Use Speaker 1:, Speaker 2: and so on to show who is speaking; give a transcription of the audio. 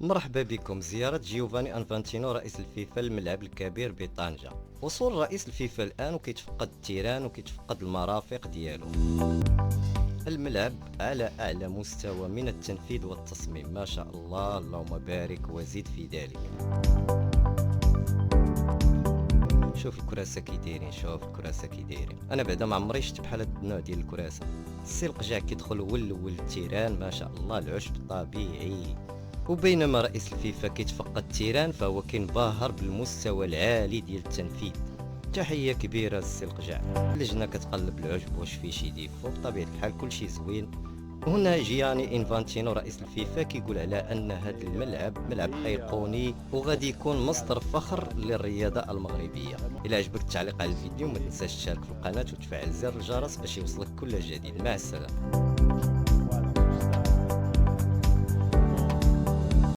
Speaker 1: مرحبا بكم. زيارة جيوفاني أنفانتينو رئيس الفيفا الملعب الكبير بطنجة. وصول رئيس الفيفا الآن وكيتفقد التيران وكيتفقد المرافق ديالو. الملعب على أعلى مستوى من التنفيذ والتصميم، ما شاء الله، اللهم بارك وزيد في ذلك. شوف الكراسة كي دايرين، شوف الكراسة كي دايرين. أنا بعدا ما عمري شفت بحال هاد النوع ديال الكراسة. السي القجع كيدخل هو الأول التيران، ما شاء الله، العشب طبيعي. وبينما رئيس الفيفا كيتفقد التيران فهو كينبهر بالمستوى العالي ديال التنفيذ. تحية كبيرة للسي القجع. اللجنة كتقلب العجب واش فيه شي ديفو، بطبيعة الحال كلشي زوين. هنا جياني انفانتينو رئيس الفيفا كيقول على ان هذا الملعب ملعب ايقوني وغادي يكون مصدر فخر للرياضه المغربيه. الى عجبك التعليق على الفيديو ما تنساش تشارك في القناه وتفعل زر الجرس باش يوصلك كل جديد. مع السلامه.